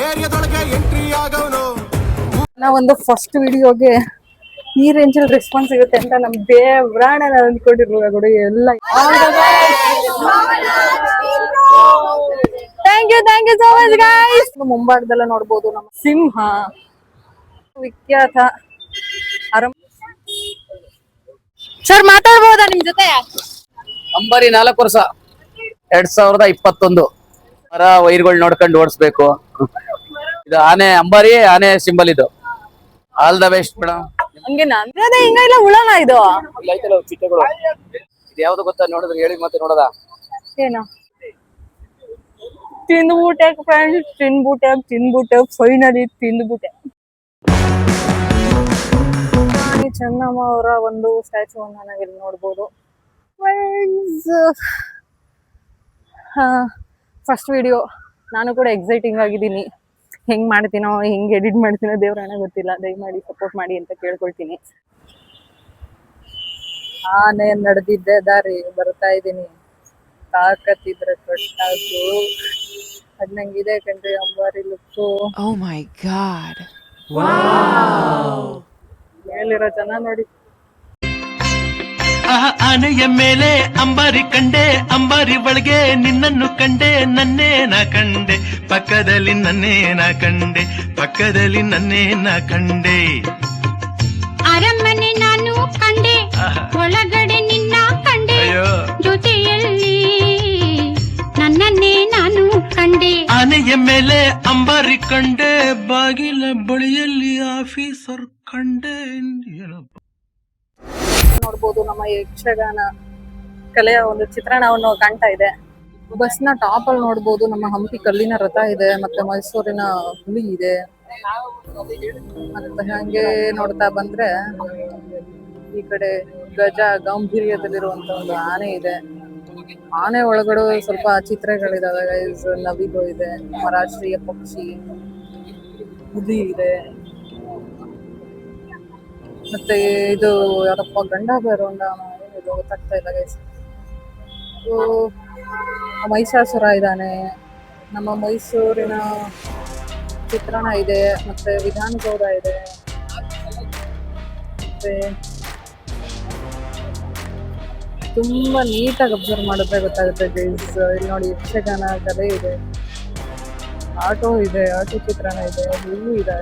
ಏರಿಯಾದೊಳಗೆ entry ಆಗವನು. ನಾವೊಂದು first ವಿಡಿಯೋಗೆ ಈ ರೇಂಜಲ್ಲಿ ರೆಸ್ಪಾನ್ಸ್ ಸಿಗುತ್ತೆ ಅಂತ ನಮ್ ದೇವ್ರಾಣ ಅಂದ್ಕೊಂಡಿರ್ಲಿಲ್ಲ ಗುಡಿ ಎಲ್ಲ. Thank you so much guys. ಮುಂಭಾಗದಲ್ಲ ನೋಡ್ಬೋದು ನಮ್ಮ ಸಿಂಹ ವಿಖ್ಯಾತ ಸರ್ ಮಾತಾಡ್ಬೋದಾ ನಿಮ್ ಜೊತೆ? ಅಂಬಾರಿ 4 ವರ್ಷ 2021 ಮರ ವೈರ್ಗಳು ನೋಡ್ಕೊಂಡು ಓಡಿಸ್ಬೇಕು. ಇದು ಆನೆ ಅಂಬಾರಿ ಆನೆ ಸಿಂಬಲ್. ಇದು ಆಲ್ ದ ಬೆಸ್ಟ್ ಮೇಡಮ್. ಹಂಗೇನಾ ಅದೇ ಹಿಂಗ ಇಲ್ಲ ಉಳನ ಇದು ಚಿಟ್ಟೆಗಳು. ಇದು ಯಾವ್ದು ಗೊತ್ತಾ ನೋಡಿದ್ರೆ ಹೇಳಿ ಮತ್ತೆ ನೋಡದ ಏನ ತಿಂದ್ಬಿಟ್ಟೆ ಫ್ರೆಂಡ್ಸ್, ತಿಂದ್ಬಿಟ್ಟೆ ಫೈನಲಿ ತಿಂದ್ಬಿಟ್ಟೆ. ಚೆನ್ನಮ್ಮ ಅವರ ಒಂದು ಸ್ಟ್ಯಾಚ್ಯೂವನ್ನು ನಾವಿಲ್ಲಿ ನೋಡ್ಬೋದು. ಫಸ್ಟ್ ವಿಡಿಯೋ ನಾನು ಕೂಡ ಎಕ್ಸೈಟಿಂಗ್ ಆಗಿದ್ದೀನಿ. ಹೆಂಗ್ ಮಾಡ್ತೀನೋ ಹೆಂಗ್ ಎಡಿಟ್ ಮಾಡ್ತೀನೋ ದೇವ್ರಣ್ಣ ಗೊತ್ತಿಲ್ಲ. ದಯಮಾಡಿ ಸಪೋರ್ಟ್ ಮಾಡಿ ಅಂತ ಕೇಳ್ಕೊಳ್ತೀನಿ. ಆನೆ ನಡೆದಿದ್ದೆ ದಾರಿ ಬರ್ತಾ ಇದ್ದೀನಿ, ತಾಕತ್ತಿದ್ರೆ ಕಟ್ಟಾಕು ಅದ್ನಂಗಿದೆ ಕಣ್ರಿ ಅಂಬಾರಿ ಲುಕ್ಕು. Oh my god. ಮೇಲಿರೋ ಜನ ನೋಡಿ. ಆನೆಯ ಮೇಲೆ ಅಂಬಾರಿ ಕಂಡೆ, ಅಂಬಾರಿ ಒಳಗೆ ನಿನ್ನನ್ನು ಕಂಡೆ, ನನ್ನೇ ನಾ ಕಂಡೆ ಪಕ್ಕದಲ್ಲಿ, ನನ್ನೇ ನಾ ಕಂಡೆ ಪಕ್ಕದಲ್ಲಿ, ನನ್ನೇ ನಾ ಕಂಡೆ. ಅರಮನೆ ನಾನು ಕಂಡೆ, ಒಳಗಡೆ ನಿನ್ನ ಕಂಡೆ, ಜೊತೆಯಲ್ಲಿ ನನ್ನನ್ನೇ ನಾನು ಕಂಡೆ. ಆನೆಯ ಮೇಲೆ ಅಂಬಾರಿ ಕಂಡೆ, ಬಾಗಿಲ ಬಳಿಯಲ್ಲಿ ಆಫೀಸರ್ ಕಂಡೆ. ನೋಡ್ಬೋದು ನಮ್ಮ ಯಕ್ಷಗಾನ ಕಲೆಯ ಒಂದು ಚಿತ್ರಣವನ್ನು ಕಾಣ್ತಾ ಇದೆ. ಬಸ್ ನ ಟಾಪ್ ಅಲ್ಲಿ ನೋಡ್ಬೋದು ನಮ್ಮ ಹಂಪಿ ಕಲ್ಲಿನ ರಥ ಇದೆ, ಮತ್ತೆ ಮೈಸೂರಿನ ಹುಲಿ ಇದೆ. ಮತ್ತೆ ಹಂಗೆ ನೋಡ್ತಾ ಬಂದ್ರೆ ಈ ಕಡೆ ಗಜ ಗಾಂಭೀರ್ಯದಲ್ಲಿರುವಂತ ಒಂದು ಆನೆ ಇದೆ. ಆನೆ ಒಳಗಡೆ ಸ್ವಲ್ಪ ಚಿತ್ರಗಳಿದಾವೆ ಗೈಸ್. ನವಿಲು ಇದೆ, ನಮ್ಮ ರಾಷ್ಟ್ರೀಯ ಪಕ್ಷಿ ಹುಲಿ ಇದೆ. ಮತ್ತೆ ಇದು ಯಾರಪ್ಪ ಗಂಡ ಬೇರೋಂಡ ಏನಿದು ಗೊತ್ತಾಗ್ತಾ ಇಲ್ಲ ಗೈಸ್. ಮಹಿಷಾಸುರ ಇದ್ದಾನೆ, ನಮ್ಮ ಮೈಸೂರಿನ ಚಿತ್ರಣ ಇದೆ, ಮತ್ತೆ ವಿಧಾನಸೌಧ ಇದೆ. ಮತ್ತೆ ತುಂಬಾ ನೀಟಾಗಿ ಅಬ್ಸರ್ವ್ ಮಾಡಿದ್ರೆ ಗೊತ್ತಾಗುತ್ತೆ ಗೈಸ್. ಇಲ್ಲಿ ನೋಡಿ ಯಕ್ಷಗಾನ ಕಲೆ ಇದೆ, ಆಟೋ ಇದೆ, ಆಟೋ ಚಿತ್ರಣ ಇದೆ, ಹೂವು ಇದೆ.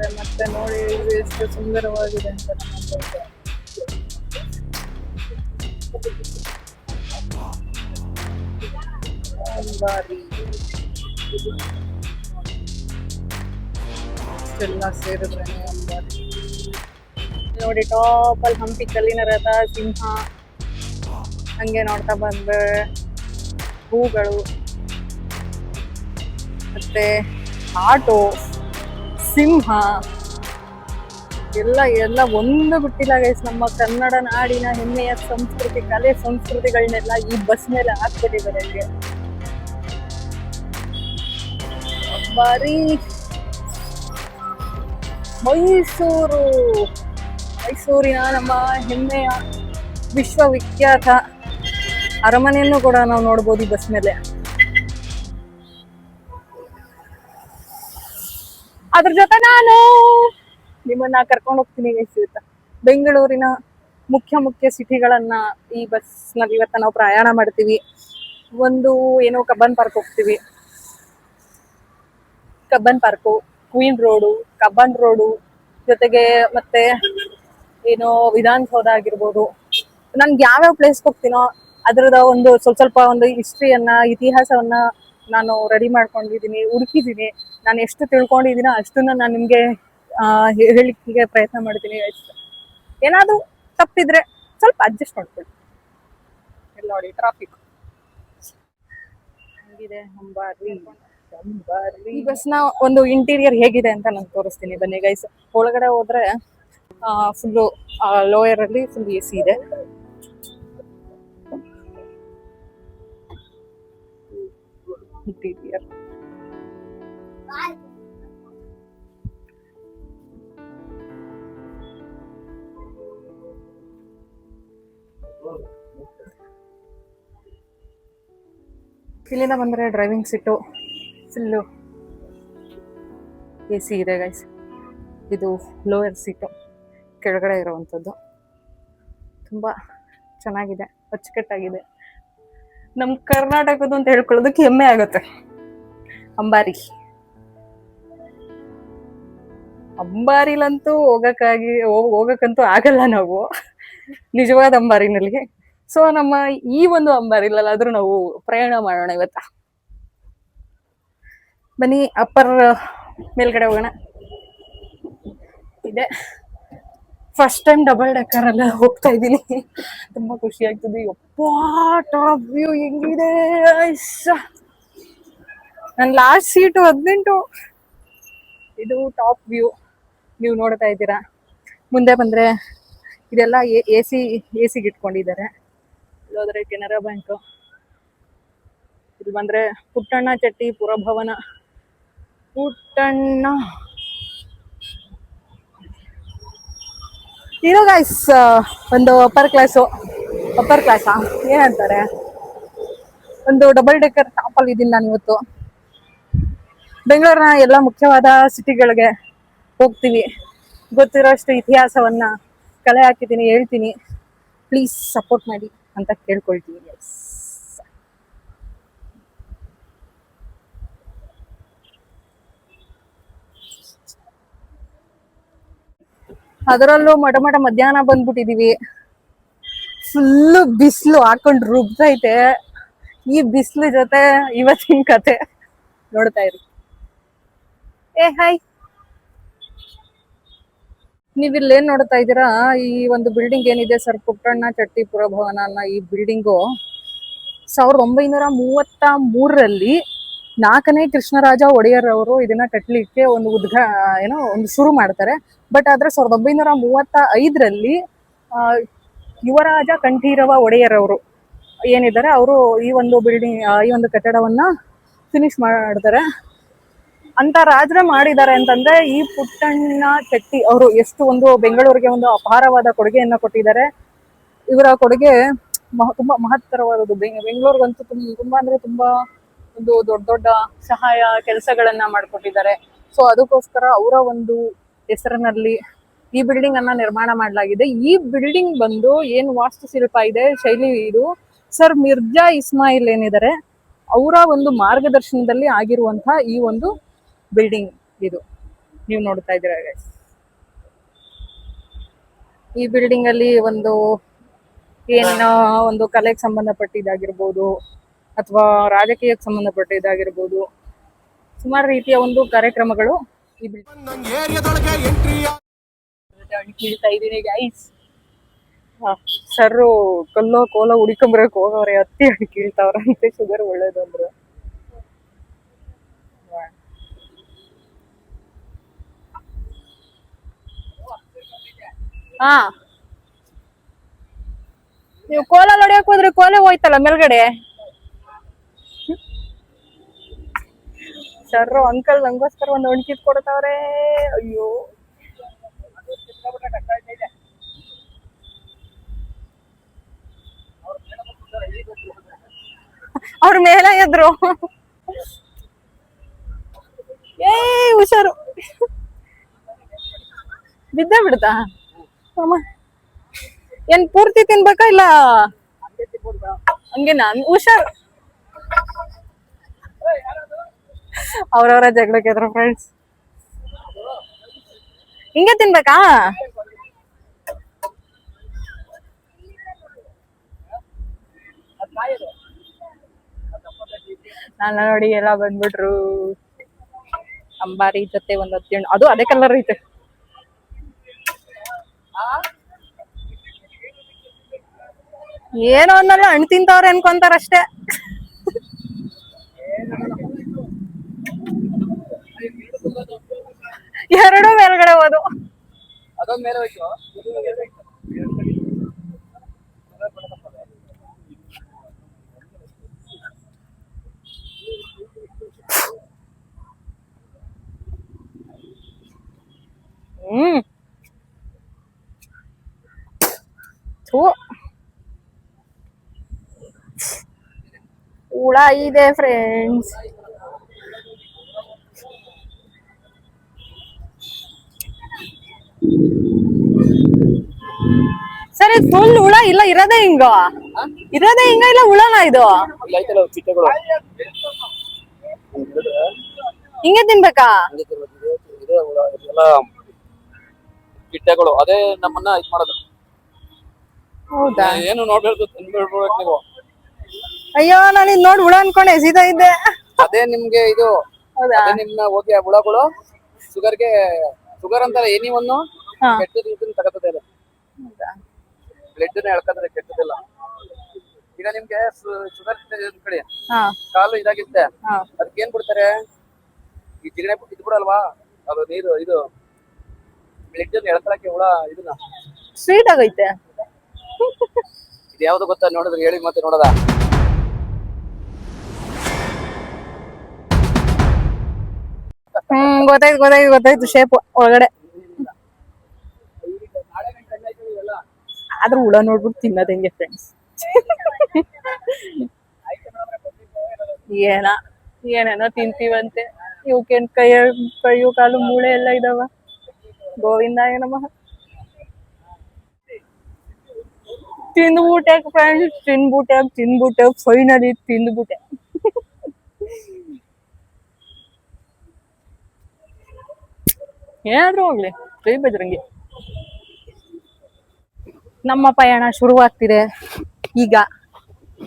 ಮತ್ತೆ ನೋಡಿ ಎಷ್ಟು ಸುಂದರವಾಗಿದೆ ಅಂತ ಅಂಬಾರಿ ಎಲ್ಲ ಸೇರಿದ್ರೆ ಅಂಬಾರಿ ನೋಡಿ. ಟಾಪ್ ಅಲ್ಲಿ ಹಂಪಿ ಕಲ್ಲಿನ ರಥ, ಸಿಂಹ, ಹಂಗೆ ನೋಡ್ತಾ ಬಂದ್ರೆ ಹೂಗಳು, ಮತ್ತೆ ಆಟೋ, ಸಿಂಹ ಎಲ್ಲ ಒಂದು ಬಿಟ್ಟಿಲ್ಲ ಗೈಸ್. ನಮ್ಮ ಕನ್ನಡ ನಾಡಿನ ಹೆಮ್ಮೆಯ ಸಂಸ್ಕೃತಿ, ಕಲೆ ಸಂಸ್ಕೃತಿಗಳನ್ನೆಲ್ಲ ಈ ಬಸ್ ಮೇಲೆ ಹಾಕ್ಬಿಟ್ಟಿದ್ದಾರೆ. ಇಲ್ಲಿ ಬಾರಿ ಮೈಸೂರಿನ ನಮ್ಮ ಹೆಮ್ಮೆಯ ವಿಶ್ವವಿಖ್ಯಾತ ಅರಮನೆಯನ್ನು ಕೂಡ ನಾವು ನೋಡ್ಬೋದು ಈ ಬಸ್ ಮೇಲೆ. ಅದ್ರ ಜೊತೆ ನಾನು ನಿಮ್ಮನ್ನ ಕರ್ಕೊಂಡು ಹೋಗ್ತೀನಿ ಗೈಸ್. ಬೆಂಗಳೂರಿನ ಮುಖ್ಯ ಸಿಟಿಗಳನ್ನ ಈ ಬಸ್ ನಲ್ಲಿ ಇವತ್ತ ನಾವು ಪ್ರಯಾಣ ಮಾಡ್ತೀವಿ. ಒಂದು ಏನೋ ಕಬ್ಬನ್ ಪಾರ್ಕ್ ಹೋಗ್ತೀವಿ, Cubbon park, queen road, Cubbon road, ಜೊತೆಗೆ ಮತ್ತೆ ಏನೋ ವಿಧಾನಸೌಧ ಆಗಿರ್ಬೋದು. ನನ್ಗೆ ಯಾವ್ಯಾವ ಪ್ಲೇಸ್ಗೆ ಹೋಗ್ತೀನೋ ಅದ್ರದ ಒಂದು ಸ್ವಲ್ಪ ಒಂದು ಹಿಸ್ಟ್ರಿಯನ್ನ, ಇತಿಹಾಸವನ್ನ ನಾನು ರೆಡಿ ಮಾಡ್ಕೊಂಡಿದ್ದೀನಿ, ಹುಡುಕಿದ್ದೀನಿ. ನಾನು ಎಷ್ಟು ತಿಳ್ಕೊಂಡಿದ್ದೀನೋ ಅಷ್ಟನ್ನ ನಾನು ನಿಮ್ಗೆ ಹೇಳಿಕ್ಕೆ ಪ್ರಯತ್ನ ಮಾಡ್ತೀನಿ. ಏನಾದ್ರು ತಪ್ಪಿದ್ರೆ ಸ್ವಲ್ಪ ಅಡ್ಜಸ್ಟ್ ಮಾಡ್ಕೊಳ್ಳಿ. ಇಲ್ಲಿ ನೋಡಿ ಟ್ರಾಫಿಕ್ ಹೆಂಗಿದೆ. ಅಂಬಾರಿ ಈ ಬಸ್ ನ ಒಂದು ಇಂಟೀರಿಯರ್ ಹೇಗಿದೆ ಅಂತ ನಾನು ತೋರಿಸ್ತೀನಿ ಬನ್ನಿ ಗೈಸ್. ಒಳಗಡೆ ಹೋದ್ರೆ ಫುಲ್ಲು ಲೋಯರ್ ಅಲ್ಲಿ ಫುಲ್ AC ಇದೆ. ಇಂಟೀರಿಯರ್ ಇಲ್ಲಿಂದ ಬಂದರೆ driving seat full A C ಇದೆ ಗೈಸ್. ಇದು ಲೋಯರ್ ಸೀಟು ಕೆಳಗಡೆ ಇರೋವಂಥದ್ದು. ತುಂಬ ಚೆನ್ನಾಗಿದೆ, ಅಚ್ಚುಕಟ್ಟಾಗಿದೆ. ನಮ್ಮ ಕರ್ನಾಟಕದ್ದು ಅಂತ ಹೇಳ್ಕೊಳ್ಳೋದಕ್ಕೆ ಹೆಮ್ಮೆ ಆಗುತ್ತೆ. ಅಂಬಾರಿಲಂತೂ ಹೋಗಕ್ಕಂತೂ ಆಗಲ್ಲ ನಾವು ನಿಜವಾದ ಅಂಬಾರಿನಲ್ಲಿ. ಸೊ ನಮ್ಮ ಈ ಒಂದು ಅಂಬಾರಿಲಾದ್ರೂ ನಾವು ಪ್ರಯಾಣ ಮಾಡೋಣ ಇವತ್ತ. ಬನ್ನಿ ಅಪ್ಪರ್ ಮೇಲ್ಗಡೆ ಹೋಗೋಣ. ಇದೆ ಫಸ್ಟ್ ಟೈಮ್ ಡಬಲ್ ಡೆಕ್ಕರ್ ಎಲ್ಲ ಹೋಗ್ತಾ ಇದ್ದೀನಿ. ತುಂಬಾ ಖುಷಿ ಆಗ್ತದೆ. ಯಪ್ಪಾ ಟಾಪ್ ವ್ಯೂ ಹೆಂಗಿದೆ. ನನ್ನ ಲಾಸ್ಟ್ ಸೀಟು 18. ಇದು ಟಾಪ್ ವ್ಯೂ ನೀವು ನೋಡ್ತಾ ಇದ್ದೀರಾ. ಮುಂದೆ ಬಂದ್ರೆ ಇದೆಲ್ಲ ಎ ಸಿಗೆ ಇಟ್ಕೊಂಡಿದ್ದಾರೆ. ಇಲ್ಲೋದ್ರೆ ಕೆನರಾ ಬ್ಯಾಂಕ್. ಇಲ್ಲಿ ಬಂದ್ರೆ ಪುಟ್ಟಣ್ಣ ಚಟ್ಟಿ ಪುರಭವನ. ಪುಟ್ಟಣ್ಣ ಇದು ಗೈಸ್ ಒಂದು ಅಪ್ಪರ್ ಕ್ಲಾಸಾ ಏನಂತಾರೆ, ಒಂದು ಡಬಲ್ ಡೆಕ್ಕರ್ ಟಾಪಲ್ಲಿ ಇದ್ದೀನಿ ನಾನು ಇವತ್ತು. ಬೆಂಗಳೂರಿನ ಎಲ್ಲ ಮುಖ್ಯವಾದ ಸಿಟಿಗಳಿಗೆ ಹೋಗ್ತೀವಿ. ಗೊತ್ತಿರೋಷ್ಟು ಇತಿಹಾಸವನ್ನ ಕಲೆ ಹಾಕಿದ್ದೀನಿ, ಹೇಳ್ತೀನಿ. ಪ್ಲೀಸ್ ಸಪೋರ್ಟ್ ಮಾಡಿ ಅಂತ ಕೇಳ್ಕೊಳ್ತೀನಿ ಗೈಸ್. ಅದರಲ್ಲೂ ಮಠ ಮಧ್ಯಾಹ್ನ ಬಂದ್ಬಿಟ್ಟಿದೀವಿ. ಫುಲ್ಲು ಬಿಸಿಲು ಹಾಕೊಂಡು ರುಬ್ತೈತೆ. ಈ ಬಿಸಿಲು ಜೊತೆ ಇವತ್ತಿನ ಕತೆ ನೋಡ್ತಾ ಇರಿ. ಹಾಯ್, ನೀವಿಲ್ಲೇನ್ ನೋಡ್ತಾ ಇದ್ದೀರಾ, ಈ ಒಂದು ಬಿಲ್ಡಿಂಗ್ ಏನಿದೆ ಸರ್, ಪುಟ್ಟಣ್ಣ ಚಟ್ಟಿ ಪುರಭವನ ಅನ್ನೋ ಈ ಬಿಲ್ಡಿಂಗು 1933ರಲ್ಲಿ 4ನೇ ಕೃಷ್ಣರಾಜ ಒಡೆಯರ್ ಅವರು ಇದನ್ನ ಕಟ್ಟಲಿಕ್ಕೆ ಒಂದು ಶುರು ಮಾಡ್ತಾರೆ. ಬಟ್ ಆದ್ರೆ 1935ರಲ್ಲಿ ಯುವರಾಜ ಕಂಠೀರವ ಒಡೆಯರ್ ಅವರು ಏನಿದ್ದಾರೆ, ಅವರು ಈ ಒಂದು ಕಟ್ಟಡವನ್ನ ಫಿನಿಶ್ ಮಾಡ್ತಾರೆ. ಅಂತ ರಾಜರೇ ಮಾಡಿದ್ದಾರೆ ಅಂತಂದ್ರೆ ಈ ಪುಟ್ಟಣ್ಣ ಚಟ್ಟಿ ಅವರು ಎಷ್ಟು ಒಂದು ಬೆಂಗಳೂರಿಗೆ ಒಂದು ಅಪಾರವಾದ ಕೊಡುಗೆಯನ್ನ ಕೊಟ್ಟಿದ್ದಾರೆ. ಇವರ ಕೊಡುಗೆ ತುಂಬಾ ಮಹತ್ತರವಾದದ್ದು. ಬೆಂಗಳೂರಿಗಂತೂ ತುಂಬಾ ಅಂದ್ರೆ ತುಂಬಾ ಒಂದು ದೊಡ್ಡ ಸಹಾಯ ಕೆಲಸಗಳನ್ನ ಮಾಡ್ಕೊಟ್ಟಿದ್ದಾರೆ. ಸೊ ಅದಕ್ಕೋಸ್ಕರ ಅವರ ಒಂದು ಹೆಸರಿನಲ್ಲಿ ಈ ಬಿಲ್ಡಿಂಗ್ ಅನ್ನ ನಿರ್ಮಾಣ ಮಾಡಲಾಗಿದೆ. ಈ ಬಿಲ್ಡಿಂಗ್ ಬಂದು ಏನು ವಾಸ್ತುಶಿಲ್ಪ ಇದೆ, ಶೈಲಿ, ಇದು ಸರ್ ಮಿರ್ಜಾ ಇಸ್ಮಾಯಿಲ್ ಏನಿದ್ದಾರೆ ಅವರ ಒಂದು ಮಾರ್ಗದರ್ಶನದಲ್ಲಿ ಆಗಿರುವಂತಹ ಈ ಒಂದು ಬಿಲ್ಡಿಂಗ್ ಇದು ನೀವು ನೋಡ್ತಾ ಇದ್ದೀರಾ ಗೈಸ್. ಈ ಬಿಲ್ಡಿಂಗ್ ಅಲ್ಲಿ ಒಂದು ಕಲೆಗೆ ಸಂಬಂಧಪಟ್ಟಿದ್ದಾಗಿರ್ಬೋದು ಅಥವಾ ರಾಜಕೀಯಕ್ಕೆ ಸಂಬಂಧಪಟ್ಟಿದ್ದಾಗಿರ್ಬೋದು, ಸುಮಾರು ರೀತಿಯ ಒಂದು ಕಾರ್ಯಕ್ರಮಗಳು ಈ ನನ್ನ ಏರಿಯಾದೊಳಗೆ ಎಂಟ್ರಿ ಕೇಳ್ತಾ ಇದ್ದೀನಿ ಗೈಸ್. ಸರ್ರು ಕಲ್ಲೋ ಕೋಲೋ ಹುಡಿಕೊಂಬರಕ್ ಹೋಗವ್ರೆ, ಹತ್ತಿ ಹಣ್ಣು ಕೀಳ್ತಾವ್ರಂತೆ. ಶುಗರ್ ಒಳ್ಳೇದು ಅಂದ್ರು. ಹಾ, ನೀವು ಕೋಲ ಹೊಡಿಯಕ್ ಹೋದ್ರೆ ಕೋಲೆ ಹೋಯ್ತಲ್ಲ ಮೇಲ್ಗಡೆ. ಸರ್ರು ಅಂಕಲ್ ನಂಗೋಸ್ಕರ ಒಂದು ಒಣಕಿದ್ ಕೊಡ್ತಾವ್ರೆ. ಅಯ್ಯೋ, ಅವ್ರ ಮೇಲೆ ಎದ್ರು. ಹುಷಾರು, ಬಿದ್ದ ಬಿಡ್ತಾ ಅಮ್ಮ. ಏನ್ ಪೂರ್ತಿ ತಿನ್ಬೇಕಾ ಇಲ್ಲ ಹಂಗೇನಾ? ಹುಷಾರು. ಅವ್ರವ್ರ ಜಗಳಕ್ಕೆ ಎದ್ರು ಫ್ರೆಂಡ್ಸ್. ಹಿಂಗೆ ತಿನ್ಬೇಕಾ? ನಾನು ನೋಡಿ ಎಲ್ಲ ಬಂದ್ಬಿಟ್ರು. ಅಂಬಾರಿ ಜೊತೆ ಒಂದು ಹತ್ತಿ, ಅದು ಅದೇ ಕಲರ್ ಐತೆ. ಏನೋ ಒಂದಲ್ಲ ಹಣ್ಣು ತಿಂತವ್ರೆ ಅನ್ಕೊಂತಾರಷ್ಟೇ. ಎರಡು ಮೇಲ್ಗಡೆ ಹೋದು. ಹುಳ ಇದೆ ಫ್ರೆಂಡ್ಸ್. ಸರ್ ಇದು ಫುಲ್ ಹುಳ ಇಲ್ಲ ಇರೋದೇ ಹಿಂಗ ಇಲ್ಲ ಹುಳನ ಇದು ಹಿಂಗೆ ತಿನ್ಬೇಕಾ? ಕಿಟ್ಟೆಗಳು ಅದೇ ನಮ್ಮನ್ನ ಇದ್ ಮಾಡೋದು. ಹೌದಾ? ಏನು ನೋಡ್ಬೇಕು ತಿನ್ಬಿಡ್ಬೇಕು ನೀವು. ಅಯ್ಯೋ ನಾನು ಇದ್ ನೋಡಿ ಹುಳ ಅನ್ಕೊಂಡೆ ಎಸಿತಾ ಇದ್ದೆ. ಅದೇ ನಿಮ್ಗೆ ಇದು ಹೌದಾ? ಅದೇ ನಿಮ್ನ ಹೋಗಿ ಹುಳಗಳು ಶುಗರ್ ಅಂತಾರೆ ಎನಿವನ್ನು ಕೆಟ್ಟದ್ದು ಇದನ್ನ ತಗತ್ತದೆ ಅದು. ಬ್ಲಡ್ ನ ಎಳ್ಕೊಂಡ್ರೆ ಕೆಟ್ಟದಿಲ್ಲ. ಈಗ ನಿಮ್ಗೆ ಶುಗರ್ ಕಡೆ ಕಾಲು ಇದಾಗಿತ್ತೆ ಅದಕ್ಕೆ ಏನ್ ಬಿಡ್ತಾರೆ ಈ ಜಿಗಣೆ ಇದ್ಬಿಡಲ್ವಾ ಅದು ನೀರು ಇದು ಬ್ಲಡ್ ನ ಎಳ್ಕೊಳಕ್ಕೆ ಹುಳ ಇದನ್ನ ಸ್ವೀಟ್ ಆಗೈತೆ. ಇದು ಯಾವ್ದು ಗೊತ್ತಾ ನೋಡಿದ್ರೆ ಹೇಳಿ ಮತ್ತೆ ನೋಡದ. ಗೊತ್ತಾಯ್ತು ಶೇಪ್ ಒಳಗಡೆ. ಆದ್ರೂ ಹುಳ ನೋಡ್ಬಿಟ್ಟು ತಿನ್ನೋದ್ ಹೆಂಗೆ ಫ್ರೆಂಡ್ಸ್? ಏನೇನೋ ತಿಂತೀವಂತೆ. ಇವಕ್ಕೇನ್ ಕೈಯು ಕಾಲು ಮೂಳೆ ಎಲ್ಲ ಇದಾವ. ಗೋವಿಂದಾಯ ನಮಃ. ತಿಂದ್ಬಿಟ್ಟೆ ಫ್ರೆಂಡ್ಸ್, ತಿಂದ್ಬಿಟ್ಟೆ ಫೈನಲಿ ತಿಂದ್ಬಿಟ್ಟೆ. ಏನಾದ್ರೂ ಹೋಗ್ಲಿ ಜೈ ಬಜರಂಗಿ. ನಮ್ಮ ಪಯಣ ಶುರುವಾಗ್ತಿದೆ ಈಗ,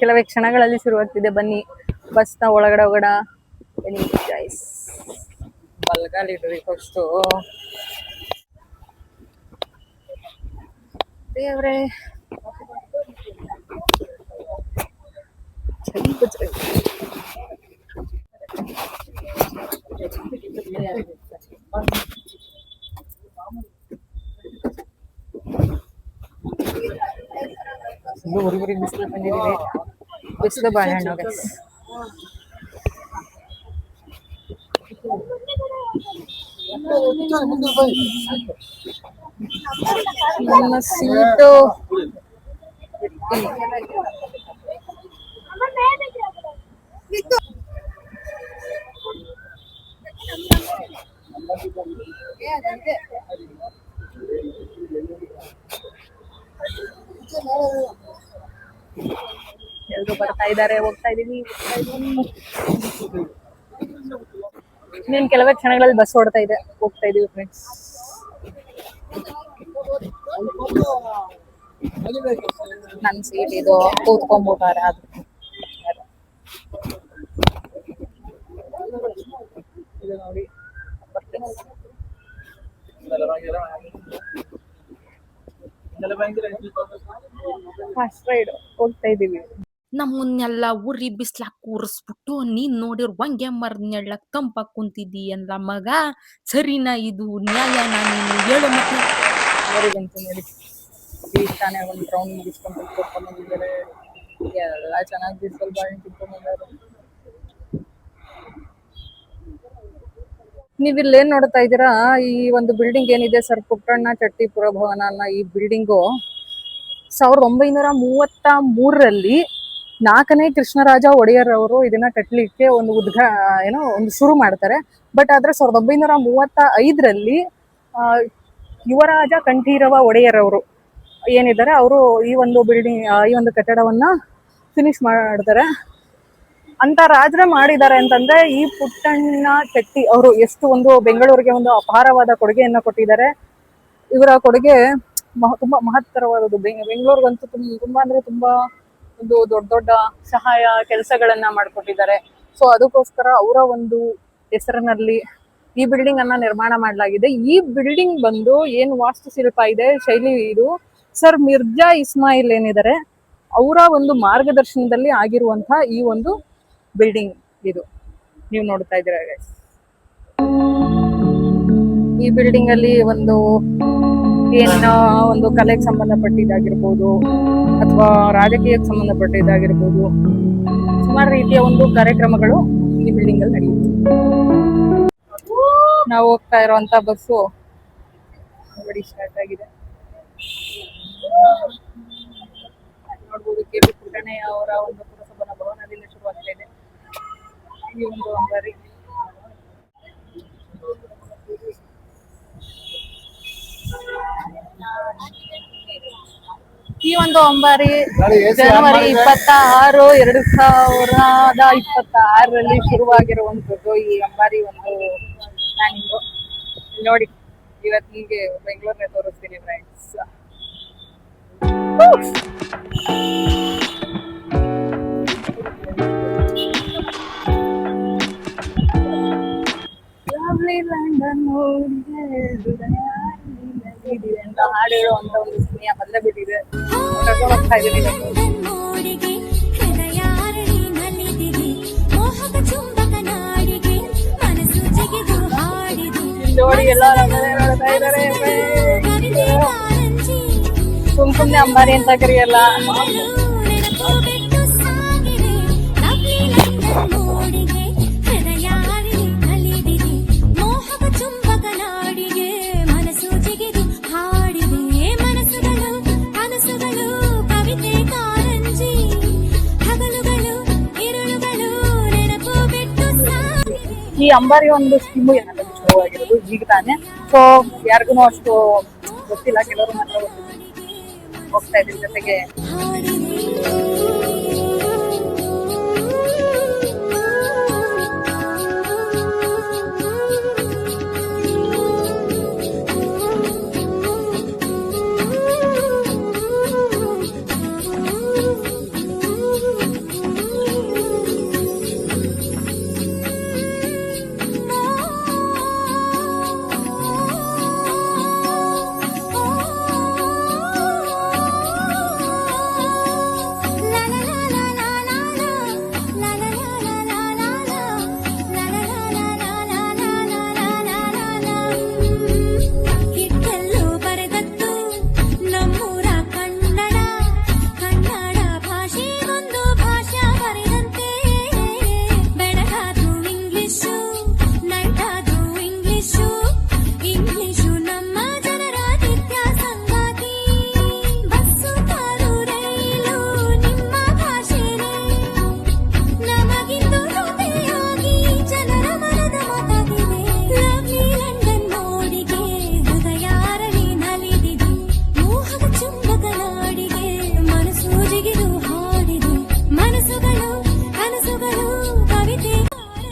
ಕೆಲವೇ ಕ್ಷಣಗಳಲ್ಲಿ ಶುರುವಾಗ್ತಿದೆ. ಬನ್ನಿ ಬಸ್ನ ಒಳಗಡೆ ಹೋಗೋಣ. ಬನ್ನಿ ಗೈಸ್, ಬಲ್ಗಾಲಿಡ್ರಿ ಫಸ್ಟು. ದೇವ್ರೆ ಜೈ ಬಜರಂಗಿ. ಬಿಸಿಲು ಬಂದಿದ್ದೀವಿ. ಬಿಸಿಲು ಬಾಳೆಹಣ್ಣು ಗೈಸ್. ನನ್ನ ಸೀಟು ಎಲ್ರು ಬರ್ತಾ ಇದಾರೆ, ಹೋಗ್ತಾ ಇದೀವಿ. ಇನ್ನೇನ್ ಕೆಲವೇ ಕ್ಷಣಗಳಲ್ಲಿ ಬಸ್ ಓಡ್ತಾ ಇದೆ, ಹೋಗ್ತಾ ಇದೀವಿ ಫ್ರೆಂಡ್ಸ್. ನನ್ ಸೀಟ್ ಇದು, ಕೂತ್ಕೊಂಡ್ಬಿಟ್ಟಾರೆ. ಅದು ನೋಡಿ ಫಸ್ಟ್ ರೈಡ್ ಹೋಗ್ತಾ ಇದೀವಿ. ನಮ್ಮನ್ನೆಲ್ಲ ಉರಿ ಬಿಸ್ಲಾಕ್ ಕೂರಿಸ್ಬಿಟ್ಟು ನೀನ್ ನೋಡಿರುವಂಗೆ ಮರ್ನೆಳ್ಳಕ್ ತಂಪಾಕ್ ಕುಂತಿದ್ದಿ ಅನ್ಲ ಮಗ. ಸರಿನಾ ಇದು? ನ್ಯಾಯನ? ನೀನು ಹೇಳು ಮತ್ತೆ. ಅವರಿಗಂತೂ ನೋಡಿ ಬೀಚ್ ತಾನೇ ಒಂದು ರೌಂಡ್ ಮುಗಿಸ್ಕೊಂಡು ಕರ್ಕೊಂಡು ಬಂದಿದ್ದಾರೆ. ಎಲ್ಲ ಚೆನ್ನಾಗಿ ಬೀಚಲ್ಲಿ ಬಾಳೆಹಣ್ಣು ತಿನ್ಕೊಂಡು ಬಂದಾರೆ. ನೀವ್ ಇಲ್ಲಿ ಏನ್ ನೋಡ್ತಾ ಇದ್ದೀರಾ, ಈ ಒಂದು ಬಿಲ್ಡಿಂಗ್ ಏನಿದೆ ಸರ್, ಪುಟ್ಟಣ್ಣ ಚಟ್ಟಿಪುರ ಭವನ ಅನ್ನೋ ಈ ಬಿಲ್ಡಿಂಗು 1933ರಲ್ಲಿ 4ನೇ ಕೃಷ್ಣರಾಜ ಒಡೆಯರ್ ಅವರು ಇದನ್ನ ಕಟ್ಟಲಿಕ್ಕೆ ಒಂದು ಒಂದು ಶುರು ಮಾಡ್ತಾರೆ. ಬಟ್ ಆದ್ರೆ 1935ರಲ್ಲಿ ಯುವರಾಜ ಕಂಠೀರವ ಒಡೆಯರ್ ಅವರು ಏನಿದ್ದಾರೆ, ಅವರು ಈ ಒಂದು ಬಿಲ್ಡಿಂಗ್, ಈ ಒಂದು ಕಟ್ಟಡವನ್ನ ಫಿನಿಶ್ ಮಾಡ್ತಾರೆ. ಅಂತ ರಾಜರೇ ಮಾಡಿದ್ದಾರೆ ಅಂತಂದ್ರೆ ಈ ಪುಟ್ಟಣ್ಣ ಚೆಟ್ಟಿ ಅವರು ಎಷ್ಟು ಒಂದು ಬೆಂಗಳೂರಿಗೆ ಒಂದು ಅಪಾರವಾದ ಕೊಡುಗೆಯನ್ನ ಕೊಟ್ಟಿದ್ದಾರೆ. ಇವರ ಕೊಡುಗೆ ತುಂಬಾ ಮಹತ್ತರವಾದದ್ದು. ಬೆಂಗಳೂರಿಗಂತೂ ತುಂಬಾ ಅಂದ್ರೆ ತುಂಬಾ ಒಂದು ದೊಡ್ಡ ದೊಡ್ಡ ಸಹಾಯ ಕೆಲಸಗಳನ್ನ ಮಾಡ್ಕೊಟ್ಟಿದ್ದಾರೆ. ಸೊ ಅದಕ್ಕೋಸ್ಕರ ಅವರ ಒಂದು ಹೆಸರಿನಲ್ಲಿ ಈ ಬಿಲ್ಡಿಂಗ್ ಅನ್ನ ನಿರ್ಮಾಣ ಮಾಡಲಾಗಿದೆ. ಈ ಬಿಲ್ಡಿಂಗ್ ಬಂದು ಏನು ವಾಸ್ತುಶಿಲ್ಪ ಇದೆ, ಶೈಲಿ, ಇದು ಸರ್ ಮಿರ್ಜಾ ಇಸ್ಮಾಯಿಲ್ ಏನಿದ್ದಾರೆ ಅವರ ಒಂದು ಮಾರ್ಗದರ್ಶನದಲ್ಲಿ ಆಗಿರುವಂತಹ ಈ ಒಂದು ಬಿಲ್ಡಿಂಗ್ ಇದು ನೀವು ನೋಡ್ತಾ ಇದ್ದೀರಾ ಗೈಸ್. ಈ ಬಿಲ್ಡಿಂಗ್ ಅಲ್ಲಿ ಒಂದು ಒಂದು ಕಲೆಗೆ ಸಂಬಂಧಪಟ್ಟಿದ್ದಾಗಿರ್ಬೋದು ಅಥವಾ ರಾಜಕೀಯಕ್ಕೆ ಸಂಬಂಧಪಟ್ಟಿದ್ದಾಗಿರ್ಬೋದು, ಸುಮಾರು ರೀತಿಯ ಒಂದು ಕಾರ್ಯಕ್ರಮಗಳು ಈ ಬಿಲ್ಡಿಂಗ್ ಅಲ್ಲಿ ನಡೆಯುತ್ತೆ. ನಾವು ಹೋಗ್ತಾ ಇರುವಂತ ಬಸ್ಸು ನೋಡಿ ಸ್ಟಾರ್ಟ್ ಆಗಿದೆ. ನೋಡ್ಬೋದು ಕೆ ಪಿ ಪುಟ್ಟಣ್ಣಯ್ಯ ಅವರ ಒಂದು ಪುರಸಭಾ ಭವನದಿಂದ ಶುರುವಾಗ್ತಾ ಇದೆ. ಈ ಒಂದು ಅಂಬಾರಿ. ಈ ಒಂದು ಅಂಬಾರಿ ಜನವರಿ 26, 2026ರಲ್ಲಿ ಶುರುವಾಗಿರುವಂತದ್ದು. ಈ ಅಂಬಾರಿ ಒಂದು ಪ್ಲಾನಿಂಗು ನೋಡಿ, ಇವತ್ತು ನಿಮ್ಗೆ ಬೆಂಗಳೂರನ್ನೇ ತೋರಿಸ್ತೀನಿ ಫ್ರೆಂಡ್ಸ್. ಅಂತ ಹಾಡು ಹೇಳುವಂತ ಒಂದು ಸಮಯ ಮೊದಲೇ ಬಿಟ್ಟಿದೆ. ಕರ್ಕೊಂಡು ಹೋಗ್ತಾ ಇದ್ದೀನಿ ನೋಡಿ, ಎಲ್ಲ ನೋಡ್ತಾ ಇದ್ದಾರೆ. ಸುಮ್ನೆ ಅಂಬಾರಿ ಅಂತ ಕರಿಯಲ್ಲ. ಈ ಅಂಬಾರಿ ಒಂದು ಸ್ಕೀಮು ಏನಾದ್ರು ಶುರು ಆಗಿರೋದು ಈಗ ತಾನೆ. ಸೊ ಯಾರಿಗೂ ಅಷ್ಟು ಗೊತ್ತಿಲ್ಲ, ಕೆಲವರು ಮಾತ್ರ ಹೋಗ್ತಾ ಇದ್ರ ಜೊತೆಗೆ.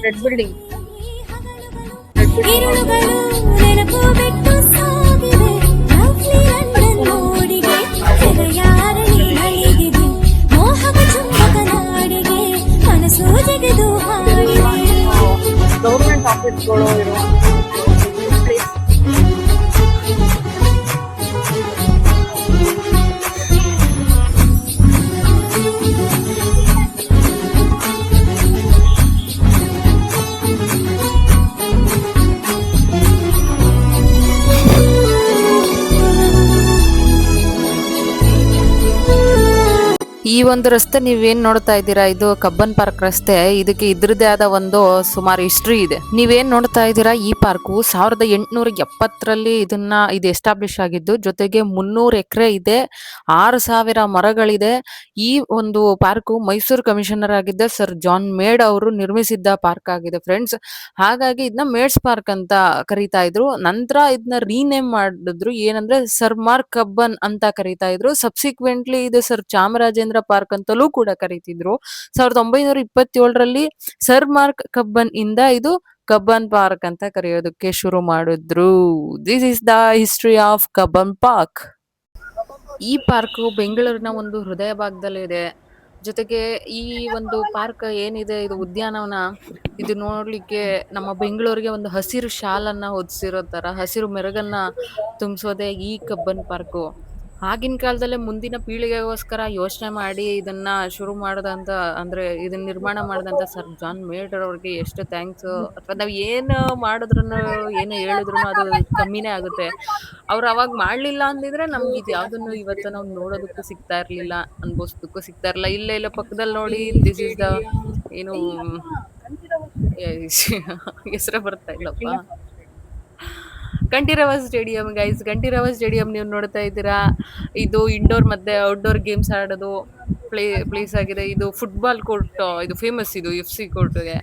ರೆಡ್ ಬಿಲ್ಡಿಂಗ್ ಗೌರ್ಮೆಂಟ್ ಆಫೀಸ್ಗಳು ಇರುವ ಪ್ಲೇಸ್. ಈ ಒಂದು ರಸ್ತೆ ನೀವೇನ್ ನೋಡ್ತಾ ಇದ್ದೀರಾ, ಇದು ಕಬ್ಬನ್ ಪಾರ್ಕ್ ರಸ್ತೆ. ಇದಕ್ಕೆ ಇದ್ರದೇ ಆದ ಒಂದು ಸುಮಾರು ಹಿಸ್ಟ್ರಿ ಇದೆ. ನೀವೇನ್ ನೋಡ್ತಾ ಇದ್ದೀರಾ, ಈ ಪಾರ್ಕು 1870ರಲ್ಲಿ ಇದು ಎಸ್ಟಾಬ್ಲಿಷ್ ಆಗಿದ್ದು. ಜೊತೆಗೆ 300 ಎಕರೆ ಇದೆ, 6000 ಮರಗಳಿದೆ. ಈ ಒಂದು ಪಾರ್ಕು ಮೈಸೂರು ಕಮಿಷನರ್ ಆಗಿದ್ದ ಸರ್ ಜಾನ್ ಮೇಡ್ ಅವರು ನಿರ್ಮಿಸಿದ್ದ ಪಾರ್ಕ್ ಆಗಿದೆ ಫ್ರೆಂಡ್ಸ್. ಹಾಗಾಗಿ ಇದನ್ನ ಮೇಡ್ಸ್ ಪಾರ್ಕ್ ಅಂತ ಕರೀತಾ ಇದ್ರು. ನಂತರ ಇದನ್ನ ರೀನೇಮ್ ಮಾಡಿದ್ರು, ಏನಂದ್ರೆ ಸರ್ ಮಾರ್ಕ್ ಕಬ್ಬನ್ ಅಂತ ಕರೀತಾ ಇದ್ರು. ಸಬ್ಸಿಕ್ವೆಂಟ್ಲಿ ಇದು ಸರ್ ಚಾಮರಾಜೇಂದ್ರ ಪಾರ್ಕ್ ಅಂತಲೂ ಕೂಡ ಕರೀತಿದ್ರು. 1927ರಲ್ಲಿ ಸರ್ ಮಾರ್ಕ್ ಕಬ್ಬನ್ ಇಂದ ಇದು ಕಬ್ಬನ್ ಪಾರ್ಕ್ ಅಂತ ಕರೆಯೋದಕ್ಕೆ ಶುರು ಮಾಡಿದ್ರು. This is the history of Cubbon park. ಈ ಪಾರ್ಕ್ ಬೆಂಗಳೂರಿನ ಒಂದು ಹೃದಯ ಭಾಗದಲ್ಲಿದೆ. ಜೊತೆಗೆ ಈ ಒಂದು ಪಾರ್ಕ್ ಏನಿದೆ, ಇದು ಉದ್ಯಾನವನ, ಇದು ನೋಡ್ಲಿಕ್ಕೆ ನಮ್ಮ ಬೆಂಗಳೂರಿಗೆ ಒಂದು ಹಸಿರು ಶಾಲನ್ನ ಹೊದಿಸಿರೋ ತರ, ಹಸಿರು ಮೆರಗನ್ನ ತುಂಬಿಸೋದೆ ಈ ಕಬ್ಬನ್ ಪಾರ್ಕು. ಆಗಿನ ಕಾಲದಲ್ಲೇ ಮುಂದಿನ ಪೀಳಿಗೆಗೋಸ್ಕರ ಯೋಚನೆ ಮಾಡಿ ಇದನ್ನ ಶುರು ಮಾಡದಂತ, ಅಂದ್ರೆ ಇದನ್ನ ನಿರ್ಮಾಣ ಮಾಡದಂತ ಸರ್ ಜಾನ್ ಮೇಡ್ ಅವ್ರಿಗೆ ಎಷ್ಟು ಥ್ಯಾಂಕ್ಸ್. ಅಥವಾ ನಾವ್ ಏನು ಮಾಡಿದ್ರು, ಏನು ಹೇಳಿದ್ರು ಅದು ಕಮ್ಮಿನೇ ಆಗುತ್ತೆ. ಅವ್ರು ಅವಾಗ ಮಾಡ್ಲಿಲ್ಲ ಅಂದಿದ್ರೆ ನಮ್ಗೆ ಇದು ಯಾವ್ದನ್ನು ಇವತ್ತು ನಾವು ನೋಡೋದಕ್ಕೂ ಸಿಗ್ತಾ ಇರ್ಲಿಲ್ಲ, ಅನ್ಭವಿಸೋದಕ್ಕೂ ಸಿಗ್ತಾ ಇರಲಿಲ್ಲ. ಇಲ್ಲ ಪಕ್ಕದಲ್ಲಿ ನೋಡಿ, ದಿಸ್ ಇಸ್ ದ ಏನು ಹೆಸರು ಬರ್ತಾ ಇಲ್ಲಪ್ಪ, Kanteerava stadium guys. Kanteerava stadium ನೀವು ನೋಡ್ತಾ ಇದ್ದೀರಾ. ಇದು ಇಂಡೋರ್ ಮತ್ತೆ ಔಟ್ಡೋರ್ ಗೇಮ್ಸ್ ಆಡೋದು ಪ್ಲೇಸ್ ಆಗಿದೆ. ಇದು ಫುಟ್ಬಾಲ್ ಕೋರ್ಟ್, ಇದು ಫೇಮಸ್, ಇದು FC ಕೋರ್ಟ್ಗೆ.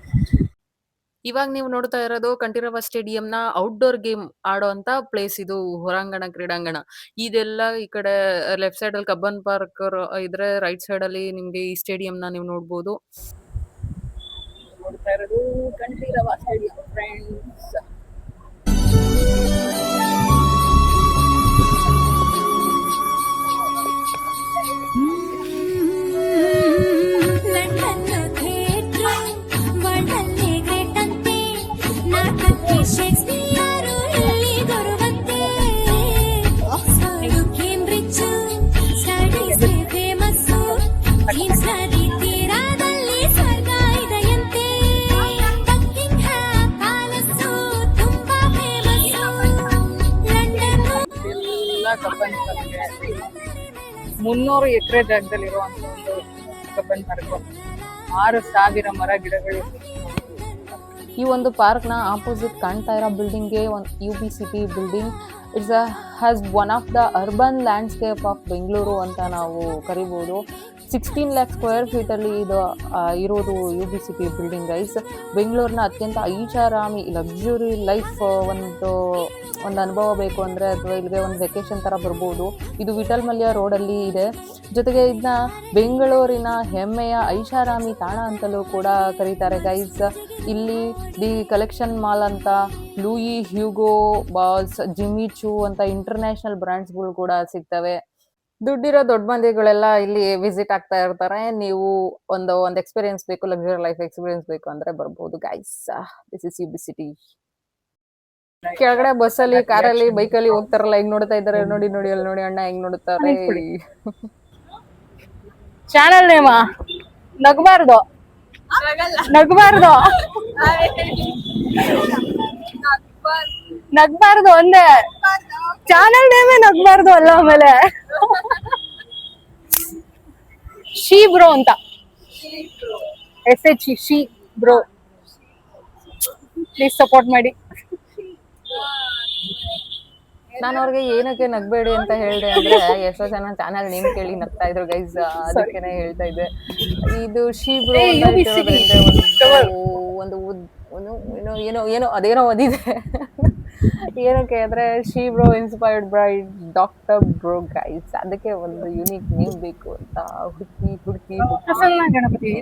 ಇವಾಗ ನೀವು ನೋಡ್ತಾ ಇರೋದು ಕಂಠೀರವ ಸ್ಟೇಡಿಯಂನ ಔಟ್‌ಡೋರ್ ಗೇಮ್ ಆಡೋಂತ ಪ್ಲೇಸ್ ಇದು ಹೊರಾಂಗಣ ಕ್ರೀಡಾಂಗಣ. ಇದೆಲ್ಲ ಈ ಕಡೆ ಲೆಫ್ಟ್ ಸೈಡಲ್ಲಿ ಕಬ್ಬನ್ ಪಾರ್ಕ್ ಇದ್ರೆ ರೈಟ್ ಸೈಡಲ್ಲಿ ನಿಮ್ಗೆ ಈ ಸ್ಟೇಡಿಯಂನ ನೀವು ನೋಡ್ಬೋದು. ನೋಡ್ತಾ ಇರೋದು ಕಂಠೀರವ ಸ್ಟೇಡಿಯಂ ಫ್ರೆಂಡ್ಸ್. ಎಲ್ಲ ಕಬ್ಬನ್ ಪಾರ್ಕ್ಗೆ 300 ಎಕರೆ ಜಾಗದಲ್ಲಿರುವಂತ ಒಂದು ಕಬ್ಬನ್ ಪಾರ್ಕ್. 6,000 ಮರ ಗಿಡಗಳು. ಈ ಒಂದು ಪಾರ್ಕ್ನ ಆಪೋಸಿಟ್ ಕಾಣ್ತಾ ಇರೋ ಬಿಲ್ಡಿಂಗ್ಗೆ ಒಂದು UB City building. It's has one of the urban landscape of Bengaluru ಅಂತ ನಾವು ಕರಿಬೋದು. 16 lakh ಸ್ಕ್ವೇರ್ ಫೀಟಲ್ಲಿ ಇದು ಇರೋದು UB City ಬಿಲ್ಡಿಂಗ್ ಗೈಸ್. ಬೆಂಗಳೂರಿನ ಅತ್ಯಂತ ಐಷಾರಾಮಿ ಲಕ್ಸುರಿ ಲೈಫ್ ಒಂದು ಅನುಭವ ಬೇಕು ಅಂದರೆ ಅಥವಾ ಇಲ್ಲಿಗೆ ಒಂದು ವೆಕೇಶನ್ ಥರ ಬರ್ಬೋದು. ಇದು ವಿಠಲ್ ಮಲ್ಯ ರೋಡಲ್ಲಿ ಇದೆ. ಜೊತೆಗೆ ಇದನ್ನ ಬೆಂಗಳೂರಿನ ಹೆಮ್ಮೆಯ ಐಷಾರಾಮಿ ತಾಣ ಅಂತಲೂ ಕೂಡ ಕರೀತಾರೆ ಗೈಸ್. ಇಲ್ಲಿ ದಿ ಕಲೆಕ್ಷನ್ ಮಾಲ್ ಅಂತ, ಲೂಯಿ, ಹ್ಯೂಗೋ ಬಾಸ್, ಜಿಮ್ಮಿ ಚೂ ಅಂತ ಇಂಟರ್ನ್ಯಾಷನಲ್ ಬ್ರ್ಯಾಂಡ್ಸ್ಗಳು ಕೂಡ ಸಿಗ್ತವೆ. ದುಡ್ಡಿರೋ ದೊಡ್ಡ ಮಂದಿಗಳೆಲ್ಲ ಇಲ್ಲಿ ವಿಸಿಟ್ ಆಗ್ತಾ ಇರ್ತಾರೆ. ನೀವು ಒಂದು ಎಕ್ಸ್ಪೀರಿಯನ್ಸ್ ಬೇಕು, ಲಕ್ಸುರಿ ಲೈಫ್ ಎಕ್ಸ್ಪೀರಿಯನ್ಸ್ ಬೇಕು ಅಂದ್ರೆ ಬರ್ಬೋದು guys. This is UB City. ಕೆಳಗಡೆ ಬಸ್ಸಲ್ಲಿ, ಕಾರಲ್ಲಿ, ಬೈಕಲ್ಲಿ ಹೋಗ್ತಾರಲ್ಲ, ಹೆಂಗ್ ನೋಡ್ತಾ ಇದ್ದಾರೆ ನೋಡಿ ನೋಡಿ ಅಲ್ಲಿ ನೋಡಿ ಅಣ್ಣ ಹೆಂಗ್ ನೋಡುತ್ತಾರೆ. ಚಾನಲ್ ನೇಮ ನಗಬಾರ್ದು ನಗ್ಬಾರ್ದು ಒಂದೇ ಚಾನಲ್ ನೇಮೇ ನಗ್ಬಾರ್ದು ಅಲ್ಲ. ಆಮೇಲೆ ಶಿ ಬ್ರೋ ಅಂತ SH she bro, please support ಮಾಡಿ. ನಾನು ಅವ್ರಿಗೆ ಏನಕ್ಕೆ ನಗ್ಬೇಡಿ ಅಂತ ಹೇಳ್ದೆ ಅಂದ್ರೆ ಎಷ್ಟೋ ಜನ ಚಾನಲ್ ನೇಮ್ ಕೇಳಿ ನಗ್ತಾ ಇದ್ರು ಗೈಸ್, ಅದಕ್ಕೇನೆ ಹೇಳ್ತಾ ಇದ್ದೆ. ಇದು ಶಿ ಬ್ರೋ ಒಂದು ಏನೋ ಅದೇನೋ ಓದಿದೆ. ಏನಕ್ಕೆ ಅಂದ್ರೆ she bro inspired by doctor bro guys, ಅದಕ್ಕೆ ಒಂದು ಯುನೀಕ್ ನೇಮ್ ಬೇಕು ಅಂತ ಹುಡುಕಿ ಗಣಪತಿ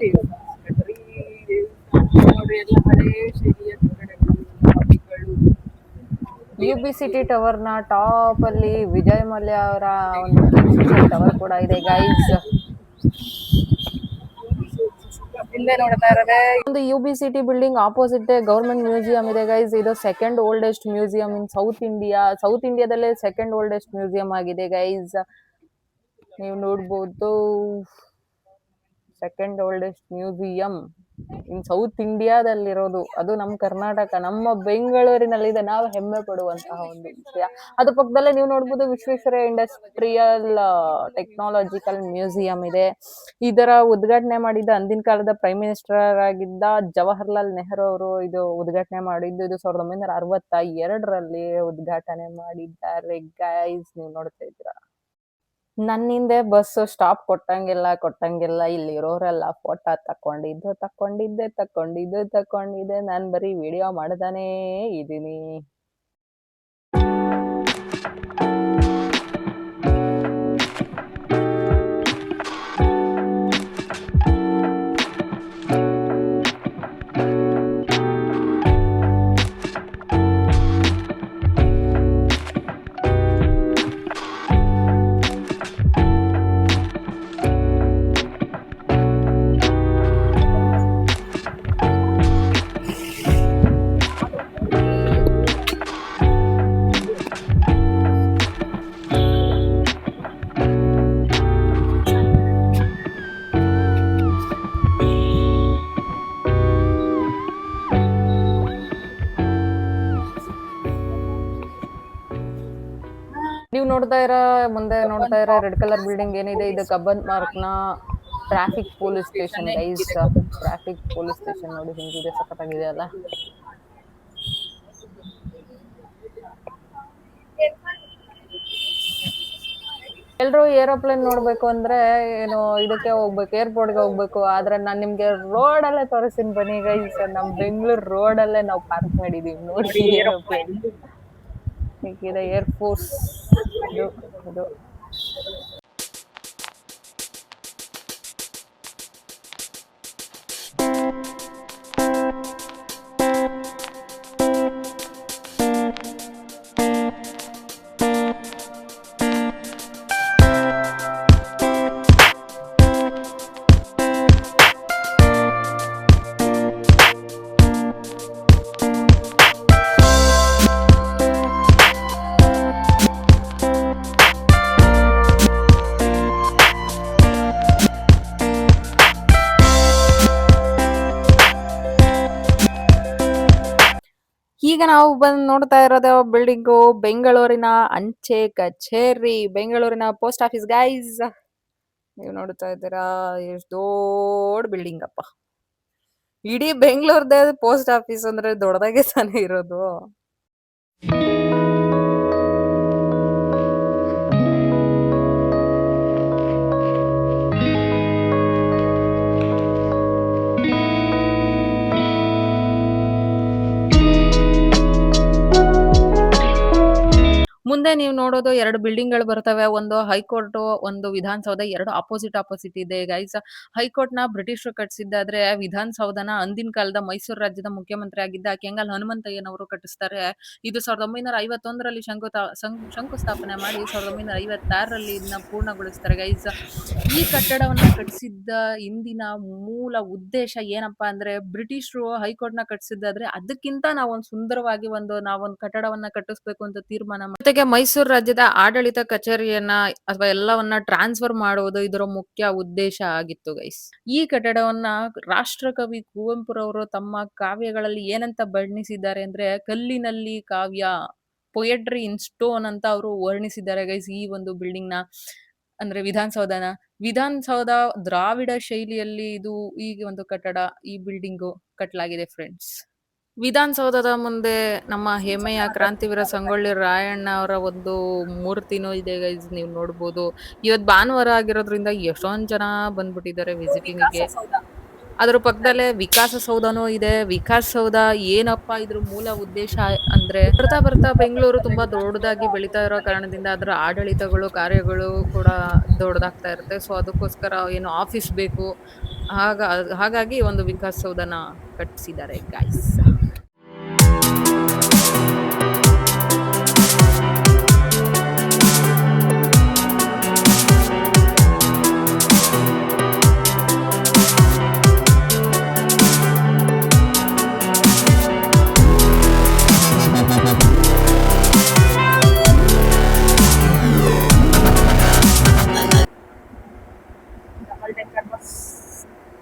UB City ಟವರ್ನ ಟಾಪ್ ಅಲ್ಲಿ ವಿಜಯ್ ಮಲ್ಯ ಅವರ ಒಂದು ಟವರ್ ಕೂಡ ಇದೆ ಗೈಸ್. ಹಿಂದೆ ನೋಡ್ತಾ ಇರೋದೇ ಒಂದು UB City building opposite government museum ಇದೆ ಗೈಸ್. ಇದು second oldest museum in south ಇಂಡಿಯಾದಲ್ಲೇ ಸೆಕೆಂಡ್ ಓಲ್ಡೆಸ್ಟ್ ಮ್ಯೂಸಿಯಂ ಆಗಿದೆ ಗೈಸ್. ನೀವು ನೋಡ್ಬೋದು, second oldest museum in south ಇಂಡಿಯಾದಲ್ಲಿರೋದು. ಅದು ನಮ್ಮ ಕರ್ನಾಟಕ, ನಮ್ಮ ಬೆಂಗಳೂರಿನಲ್ಲಿದೆ. ನಾವು ಹೆಮ್ಮೆ ಪಡುವಂತಹ ಒಂದು ವಿಷಯ. ಅದ್ರ ಪಕ್ಕದಲ್ಲೇ ನೀವು ನೋಡ್ಬೋದು ವಿಶ್ವೇಶ್ವರಯ್ಯ ಇಂಡಸ್ಟ್ರಿಯಲ್ ಟೆಕ್ನಾಲಜಿಕಲ್ ಮ್ಯೂಸಿಯಂ ಇದೆ. ಇದರ ಉದ್ಘಾಟನೆ ಮಾಡಿದ್ದ ಅಂದಿನ ಕಾಲದ ಪ್ರೈಮ್ ಮಿನಿಸ್ಟರ್ ಆಗಿದ್ದ ಜವಾಹರ್ಲಾಲ್ ನೆಹರು ಅವರು ಇದು ಉದ್ಘಾಟನೆ ಮಾಡಿದ್ದು. ಇದು 1962ರಲ್ಲಿ ಉದ್ಘಾಟನೆ ಮಾಡಿದ್ದಾರೆ ಗೈಸ್. ನೀವು ನೋಡ್ತಾ ಇದ್ದೀರಾ. ನನ್ನಿಂದೆ ಬಸ್ ಸ್ಟಾಪ್ ಕೊಟ್ಟಂಗೆಲ್ಲ ಇಲ್ಲಿರೋರೆಲ್ಲ ಫೋಟೋ ತಕೊಂಡಿದ್ದೆ. ನಾನು ಬರೀ ವಿಡಿಯೋ ಮಾಡ್ತಾನೇ ಇದ್ದೀನಿ. ನೀವು ಮುಂದೆ ನೋಡ್ತಾ ಇರೋ ರೆಡ್ ಕಲರ್ ಬಿಲ್ಡಿಂಗ್ ಏನಿದೆ, ಇದು ಕಬ್ಬನ್ ಪಾರ್ಕ್ ನ traffic police station guys. Traffic police station ನೋಡಿ ಹಿಂಗಿದೆ, ಸಖತ್ತಾಗಿದೆ ಅಲ್ಲ. ಎಲ್ರು ಏರೋಪ್ಲೇನ್ ನೋಡ್ಬೇಕು ಅಂದ್ರೆ ಏನು ಇದಕ್ಕೆ ಹೋಗ್ಬೇಕು, ಏರ್ಪೋರ್ಟ್ಗೆ ಹೋಗ್ಬೇಕು. ಆದ್ರೆ ನಾನ್ ನಿಮ್ಗೆ ರೋಡ್ ಅಲ್ಲೇ ತೋರಿಸ್ತೀನಿ ಬನ್ನಿ ಗೈಸ್. ನಮ್ ಬೆಂಗಳೂರು ರೋಡ್ ಅಲ್ಲೇ ನಾವು ಪಾರ್ಕ್ ಮಾಡಿದೀವಿ ನೋಡಿ ಏರೋಪ್ಲೇನ್. ಹೀಗಿದೆ ಏರ್ಫೋರ್ಸ್ ಇದು ಇದು. ಈಗ ನಾವು ಬಂದು ನೋಡ್ತಾ ಇರೋದು ಬಿಲ್ಡಿಂಗು ಬೆಂಗಳೂರಿನ ಅಂಚೆ ಕಚೇರಿ, ಬೆಂಗಳೂರಿನ ಪೋಸ್ಟ್ ಆಫೀಸ್ ಗೈಸ್. ನೀವು ನೋಡ್ತಾ ಇದ್ದೀರಾ ಎಷ್ಟು ದೊಡ್ಡ ಬಿಲ್ಡಿಂಗ್ ಅಪ್ಪ. ಇಡೀ ಬೆಂಗಳೂರ್ದೇ ಪೋಸ್ಟ್ ಆಫೀಸ್ ಅಂದ್ರೆ ದೊಡ್ಡದಾಗೆ ತಾನೇ ಇರೋದು. ಮುಂದೆ ನೀವು ನೋಡೋದು 2 ಬಿಲ್ಡಿಂಗ್‌ಗಳು ಬರ್ತವೆ. ಒಂದು ಹೈಕೋರ್ಟ್, ಒಂದು ವಿಧಾನಸೌಧ. 2 ಅಪೋಸಿಟ್ ಇದೆ ಗೈಸ್. ಹೈಕೋರ್ಟ್‌ನ ಬ್ರಿಟಿಷರು ಕಟ್ಟಿಸಿದ್ದಾದ್ರೆ ವಿಧಾನಸೌಧನ ಅಂದಿನ ಕಾಲದ ಮೈಸೂರು ರಾಜ್ಯದ ಮುಖ್ಯಮಂತ್ರಿ ಆಗಿದ್ದ ಕೆಂಗಲ್ ಹನುಮಂತಯ್ಯನವರು ಕಟ್ಟಿಸ್ತಾರೆ. ಇದು 1951ರಲ್ಲಿ ಶಂಕುಸ್ಥಾಪನೆ ಮಾಡಿ 1956ರಲ್ಲಿ ಇದನ್ನ ಪೂರ್ಣಗೊಳಿಸ್ತಾರೆ ಗೈಸ್. ಈ ಕಟ್ಟಡವನ್ನ ಕಟ್ಟಿಸಿದ್ದ ಇಂದಿನ ಮೂಲ ಉದ್ದೇಶ ಏನಪ್ಪಾ ಅಂದ್ರೆ, ಬ್ರಿಟಿಷರು ಹೈಕೋರ್ಟ್‌ನ ಕಟ್ಟಿಸಿದ್ದಾದ್ರೆ ಅದಕ್ಕಿಂತ ನಾವೊಂದು ಸುಂದರವಾಗಿ ನಾವೊಂದು ಕಟ್ಟಡವನ್ನ ಕಟ್ಟಿಸ್ಬೇಕು ಅಂತ ತೀರ್ಮಾನ ಮಾಡಿ, ಜೊತೆಗೆ ಮೈಸೂರು ರಾಜ್ಯದ ಆಡಳಿತ ಕಚೇರಿಯನ್ನ ಅಥವಾ ಎಲ್ಲವನ್ನ ಟ್ರಾನ್ಸ್ಫರ್ ಮಾಡುವುದು ಇದರ ಮುಖ್ಯ ಉದ್ದೇಶ ಆಗಿತ್ತು ಗೈಸ್. ಈ ಕಟ್ಟಡವನ್ನ ರಾಷ್ಟ್ರಕವಿ ಕುವೆಂಪುರವರು ತಮ್ಮ ಕಾವ್ಯಗಳಲ್ಲಿ ಏನಂತ ಬಣ್ಣಿಸಿದ್ದಾರೆ ಅಂದ್ರೆ, ಕಲ್ಲಿನಲ್ಲಿ ಕಾವ್ಯ, ಪೊಯೆಟ್ರಿ ಇನ್ ಸ್ಟೋನ್ ಅಂತ ಅವರು ವರ್ಣಿಸಿದ್ದಾರೆ ಗೈಸ್ ಈ ಒಂದು ಬಿಲ್ಡಿಂಗ್ ನ, ಅಂದ್ರೆ ವಿಧಾನಸೌಧ ದ್ರಾವಿಡ ಶೈಲಿಯಲ್ಲಿ ಇದು ಈ ಒಂದು ಕಟ್ಟಡ, ಈ ಬಿಲ್ಡಿಂಗು ಕಟ್ಟಲಾಗಿದೆ ಫ್ರೆಂಡ್ಸ್. ವಿಧಾನಸೌಧದ ಮುಂದೆ ನಮ್ಮ ಹೆಮ್ಮೆಯ ಕ್ರಾಂತಿವೀರ ಸಂಗೊಳ್ಳಿ ರಾಯಣ್ಣ ಅವರ ಒಂದು ಮೂರ್ತಿನೂ ಇದೆ ಗೈಸ್, ನೀವು ನೋಡ್ಬೋದು. ಇವತ್ತು ಭಾನುವಾರ ಆಗಿರೋದ್ರಿಂದ ಎಷ್ಟೊಂದ್ ಜನ ಬಂದ್ಬಿಟ್ಟಿದ್ದಾರೆ ವಿಸಿಟಿಂಗ್ಗೆ. ಅದ್ರ ಪಕ್ಕದಲ್ಲೇ ವಿಕಾಸಸೌಧನೂ ಇದೆ. ವಿಕಾಸಸೌಧ ಏನಪ್ಪಾ ಇದ್ರ ಮೂಲ ಉದ್ದೇಶ ಅಂದ್ರೆ, ಬರ್ತಾ ಬೆಂಗಳೂರು ತುಂಬಾ ದೊಡ್ಡದಾಗಿ ಬೆಳೀತಾ ಇರೋ ಕಾರಣದಿಂದ ಅದರ ಆಡಳಿತಗಳು, ಕಾರ್ಯಗಳು ಕೂಡ ದೊಡ್ಡದಾಗ್ತಾ ಇರುತ್ತೆ. ಸೊ ಅದಕ್ಕೋಸ್ಕರ ಏನು ಆಫೀಸ್ ಬೇಕು, ಹಾಗಾಗಿ ಒಂದು ವಿಕಾಸಸೌಧನ ಕಟ್ಟಿಸಿದ್ದಾರೆ ಗೈಸ್.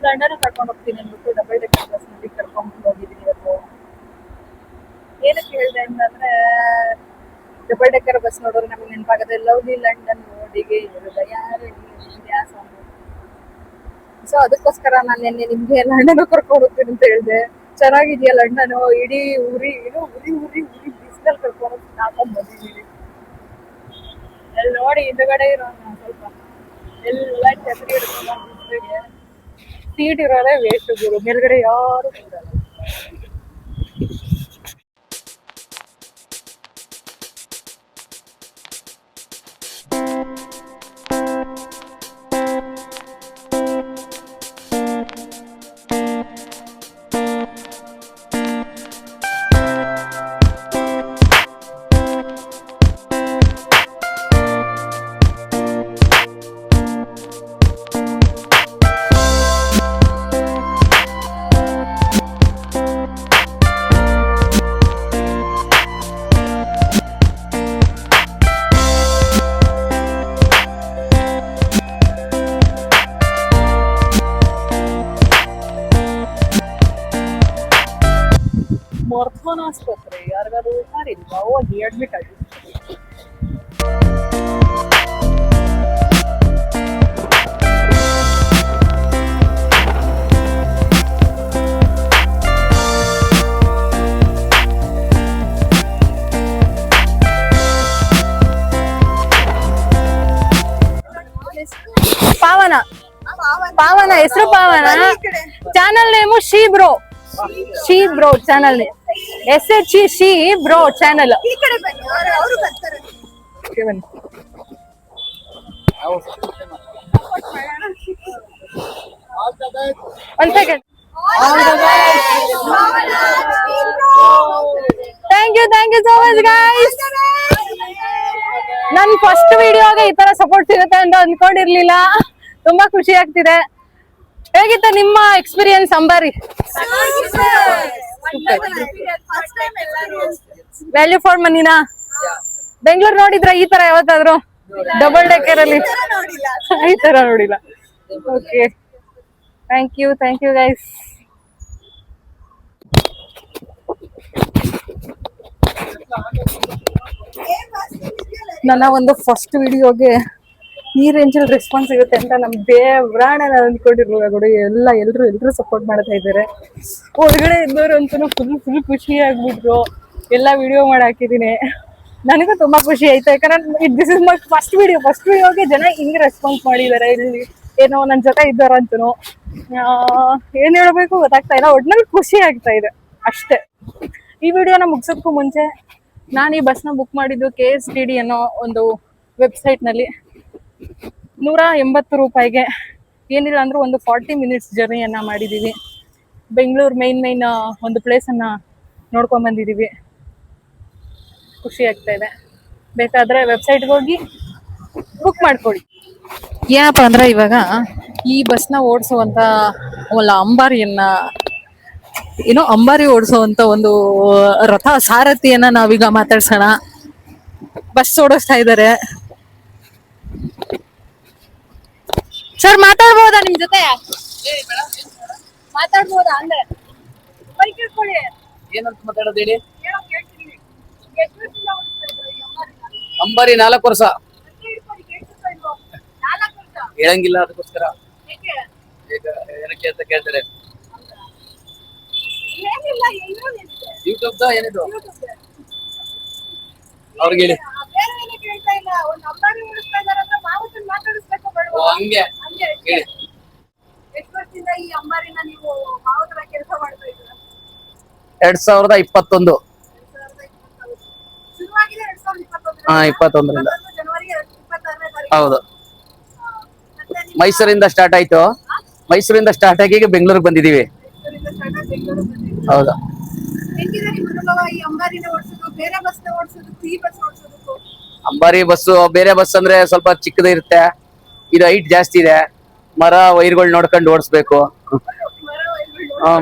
ಗಂಡನ ಕರ್ಕೊಂಡು ಹೋಗ್ತೀನಿ ಅಂದ್ಬಿಟ್ಟು ಡಬಲ್ ಡೆಕ್ಕರ್ ಬಸ್ ನಲ್ಲಿ ಕರ್ಕೊಂಡು ಹೋಗಿದ್ದೀನಿ ಇವತ್ತು. ಏನಕ್ಕೆ ಹೇಳಿದೆ ಅಂತಂದ್ರೆ, ಡಬಲ್ ಡೆಕ್ಕರ್ ಬಸ್ ನೋಡೋರು ನಮಗೆ ನೆನಪಾಗದೆ ಲವ್ಲಿ ಲಂಡನ್ ಓಡಿಗೆ ಹೃದಯ ಸಾಂಗ್. ಸೊ ಅದಕ್ಕೋಸ್ಕರ ನಾನು ನಿನ್ನೆ ನಿಮ್ಗೆ ಲಂಡನ್ ಕರ್ಕೊಂಡು ಹೋಗ್ತೀನಿ ಅಂತ ಹೇಳಿದೆ. ಚೆನ್ನಾಗಿದ್ಯಾ ಲಂಡನ್, ಇಡೀ ಉರಿ ಬಿಸಿಲಲ್ಲಿ ಕರ್ಕೊಂಡು ಹಾಕೊಂಡ್ ಬಂದಿದ್ದೀವಿ. ಅಲ್ಲಿ ನೋಡಿ ಹಿಂದಗಡೆ ಇರೋ ಸ್ವಲ್ಪ ಎಲ್ಲ ಛತ್ರಿ ಹಿಡ್ಕೊಂಡು ಸೀಟ್ ಇರೋದೇ ವೇಸ್ಟ್ ಗುರು, ಮೇಲ್ಗಡೆ ಯಾರು ಕೂರಲ್ಲ. ಮರ್ತ್ವನ ಆಸ್ಪತ್ರೆ ಯಾರಿಗಾದ್ರು ಹುಷಾರಿಲ್ವಾ, ಹೋಗಿ ಅಡ್ಮಿಟ್ ಆಗಿ. ಪಾವನ, ಹೆಸರು Pavana. Channel name she bro channel name. SHE she bro channel. ಒಂದ್ second. Thank you so much guys. ನನ್ ಫಸ್ಟ್ ವಿಡಿಯೋಗೆ ಈ ತರ ಸಪೋರ್ಟ್ ಸಿಗುತ್ತೆ ಅಂತ ಅನ್ಕೊಂಡಿರ್ಲಿಲ್ಲ. ತುಂಬಾ ಖುಷಿ ಆಗ್ತಿದೆ. ಹೇಗಿತ್ತು ನಿಮ್ಮ ಎಕ್ಸ್ಪೀರಿಯನ್ಸ್ ಅಂಬಾರಿ? Value for ಮನಿನಾ? ಬೆಂಗಳೂರು ನೋಡಿದ್ರ ಈ ತರ ಯಾವತ್ತಾದ್ರು ಡಬಲ್ ಡೆಕ್ಕರ್ ಅಲ್ಲಿ? ಈ ತರ ನೋಡಿಲ್ಲ. Okay, thank you guys. ನನ್ನ ಒಂದು ಫಸ್ಟ್ ವಿಡಿಯೋಗೆ ಈ ರೇಂಜಲ್ಲಿ ರೆಸ್ಪಾನ್ಸ್ ಸಿಗುತ್ತೆ ಅಂತ ನಮ್ ದೇವ್ರಾಣ ನಾನು ಅನ್ಕೊಂಡಿರ್ಬೋದು. ಎಲ್ರು ಸಪೋರ್ಟ್ ಮಾಡ್ತಾ ಇದ್ದಾರೆ. ಹೊರಗಡೆ ಇದ್ದವ್ರು ಅಂತೂ ಫುಲ್ ಖುಷಿ ಆಗ್ಬಿಟ್ರು. ಎಲ್ಲ ವಿಡಿಯೋ ಮಾಡಿ ಹಾಕಿದೀನಿ. ನನಗೂ ತುಂಬಾ ಖುಷಿ ಆಯ್ತು. ಯಾಕಂದ್ರೆ ದಿಸ್ ಇಸ್ ಮೈ ಫಸ್ಟ್ ವಿಡಿಯೋಗೆ ಜನ ಹಿಂಗೆ ರೆಸ್ಪಾನ್ಸ್ ಮಾಡಿದ್ದಾರೆ. ಇಲ್ಲಿ ಏನೋ ನನ್ನ ಜೊತೆ ಇದ್ದಾರ ಅಂತನೂ ಏನ್ ಹೇಳ್ಬೇಕು ಗೊತ್ತಾಗ್ತಾ ಇಲ್ಲ. ಒಟ್ನಲ್ಲಿ ಖುಷಿ ಆಗ್ತಾ ಇದೆ ಅಷ್ಟೇ. ಈ ವಿಡಿಯೋನ ಮುಗ್ಸೋದಕ್ಕೂ ಮುಂಚೆ ನಾನು ಈ ಬಸ್ನ ಬುಕ್ ಮಾಡಿದ್ದು KSTD ಅನ್ನೋ ಒಂದು ವೆಬ್ಸೈಟ್ ನಲ್ಲಿ 180 ರೂಪಾಯಿಗೆ. ಏನಿಲ್ಲ ಅಂದ್ರೂ ಒಂದು 40 ಮಿನಿಟ್ಸ್ ಜರ್ನಿಯನ್ನ ಮಾಡಿದೀವಿ. ಬೆಂಗಳೂರು ಮೈನ್ ಒಂದು ಪ್ಲೇಸ್ ಅನ್ನ ನೋಡ್ಕೊಂಡ್ ಬಂದಿದೀವಿ. ಖುಷಿ ಆಗ್ತಾ ಇದೆ. ಬೇಕಾದ್ರೆ ವೆಬ್ಸೈಟ್ಗೆ ಹೋಗಿ ಬುಕ್ ಮಾಡ್ಕೊಳ್ಳಿ. ಏನಪ್ಪಾ ಅಂದ್ರೆ ಇವಾಗ ಈ ಬಸ್ನ ಓಡಿಸುವಂತ ಅಂಬಾರಿ ಓಡಿಸುವಂತ ಒಂದು ರಥ ಸಾರಥಿಯನ್ನ ನಾವೀಗ ಮಾತಾಡ್ಸೋಣ. ಬಸ್ ಓಡಿಸ್ತಾ ಇದ್ದಾರೆ. ಸರ್ ಮಾತಾಡ್ಬೋದಾ ನಿಮ್ ಜೊತೆ? ಮಾತಾಡ್ಬೋದಾ ಅಂದ್ರೆ ಬೈಕ್ ಇಟ್ಕೊಳ್ಳಿ. ಏನಂತ ಮಾತಾಡೋದು ಹೇಳಿ. ಅಂಬಾರಿ 4 ವರ್ಷ ಹೇಳಂಗಿಲ್ಲ, ಅದಕ್ಕೋಸ್ಕರ ಏನಕ್ಕೆ ಅಂತ ಕೇಳ್ತಾರೆ. ಯೂಟ್ಯೂಬ್ ಏನಿದು ಅವ್ರಿಗೆ ಹೇಳಿ. ಹಂಗೆ ಹೇಳಿ. 2021. 21ರಿಂದ ಹೌದು. ಮೈಸೂರಿಂದ ಸ್ಟಾರ್ಟ್ ಆಯ್ತು. ಮೈಸೂರಿಂದ ಸ್ಟಾರ್ಟ್ ಆಗಿ ಬೆಂಗಳೂರಿಗೆ ಬಂದಿದೀವಿ. ಹೌದು. ಅಂಬಾರಿ ಬಸ್ಸು ಬೇರೆ ಬಸ್ ಅಂದ್ರೆ ಸ್ವಲ್ಪ ಚಿಕ್ಕದ ಇರುತ್ತೆ. ಇದು ಹೈಟ್ ಜಾಸ್ತಿ ಇದೆ. ಮರ ವೈರ್ಗಳು ನೋಡ್ಕೊಂಡು ಓಡಿಸ್ಬೇಕು.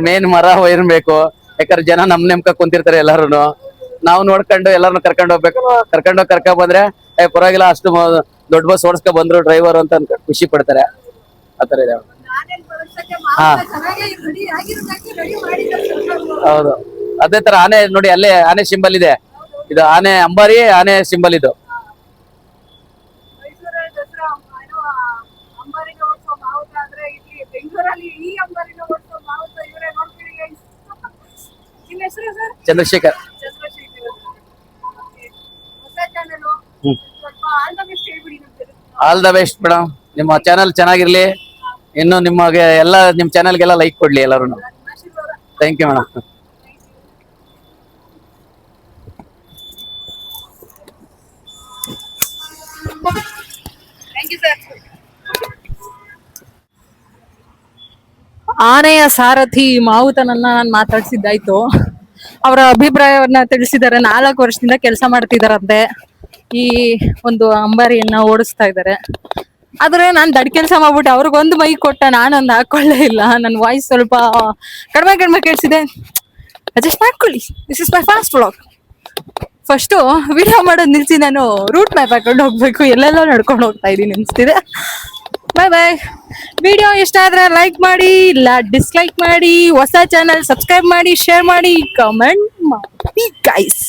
ಮೇನ್ ಮರ ವೈರ್ ಬೇಕು. ಯಾಕಂದ್ರೆ ಜನ ನಮ್ ನೆಮ್ಕ ಕುಂತಿರ್ತಾರೆ. ಎಲ್ಲಾರು ನಾವು ನೋಡ್ಕೊಂಡು ಎಲ್ಲಾರನ್ನು ಕರ್ಕೊಂಡು ಹೋಗ್ಬೇಕು. ಕರ್ಕೊಂಡ್ ಬಂದ್ರೆ ಪರವಾಗಿಲ್ಲ, ಅಷ್ಟು ದೊಡ್ಡ ಬಸ್ ಓಡಿಸ್ಕೊ ಬಂದ್ರು ಡ್ರೈವರ್ ಅಂತ ಖುಷಿ ಪಡ್ತಾರೆ. ಆತರ ಇದೆ. ಹಾ ಹೌದು. ಅದೇ ತರ ಆನೆ ನೋಡಿ, ಅಲ್ಲೇ ಆನೆ ಸಿಂಬಲ್ ಇದೆ. ಇದು ಆನೆ ಅಂಬಾರಿ, ಆನೆ ಸಿಂಬಲ್ ಇದು. Chandrashekhar. All the best madam. ನಿಮ್ಮ ಚಾನಲ್ ಚೆನ್ನಾಗಿರ್ಲಿ. ಇನ್ನು ನಿಮಗೆ ಎಲ್ಲ ನಿಮ್ ಚಾನಲ್ಗೆಲ್ಲ ಲೈಕ್ ಕೊಡ್ಲಿ ಎಲ್ಲರೂ. Thank you madam. ಆನೆಯ ಸಾರಥಿ ಮಾವುತನನ್ನ ನಾನು ಮಾತಾಡ್ಸಿದ್ದಾಯ್ತು. ಅವರ ಅಭಿಪ್ರಾಯವನ್ನ ತಿಳಿಸಿದ್ದಾರೆ. 4 ವರ್ಷದಿಂದ ಕೆಲಸ ಮಾಡ್ತಿದಾರಂತೆ. ಈ ಒಂದು ಅಂಬಾರಿಯನ್ನ ಓಡಿಸ್ತಾ ಇದ್ದಾರೆ. ಆದ್ರೆ ನಾನ್ ದಡ್ ಕೆಲಸ ಮಾಡ್ಬಿಟ್ಟೆ. ಅವ್ರಿಗೊಂದು ಮೈಕ್ ಕೊಟ್ಟ, ನಾನೊಂದು ಹಾಕೊಳ್ಳೇ ಇಲ್ಲ. ನನ್ನ ವಾಯ್ಸ್ ಸ್ವಲ್ಪ ಕಡಿಮೆ ಕೇಳಿಸಿದೆ. ಅಡ್ಜಸ್ಟ್ ಮಾಡ್ಕೊಳ್ಳಿ. This is my fast vlog. First video ಮಾಡೋದು ನಿಲ್ಸಿ ನಾನು ರೂಟ್ ಮ್ಯಾಪ್ ಹಾಕೊಂಡು ಹೋಗ್ಬೇಕು. ಎಲ್ಲೆಲ್ಲೋ ನಡ್ಕೊಂಡು ಹೋಗ್ತಾ ಇದ್ದೀನಿ ಅನ್ಸ್ತಿದೆ. ಬಾಯ್. ವಿಡಿಯೋ ಇಷ್ಟ ಆದ್ರೆ ಲೈಕ್ ಮಾಡಿ, ಇಲ್ಲ ಡಿಸ್ಲೈಕ್ ಮಾಡಿ. ಹೊಸ ಚಾನಲ್ ಸಬ್ಸ್ಕ್ರೈಬ್ ಮಾಡಿ, ಶೇರ್ ಮಾಡಿ, ಕಮೆಂಟ್ ಮಾಡಿ ಗೈಸ್.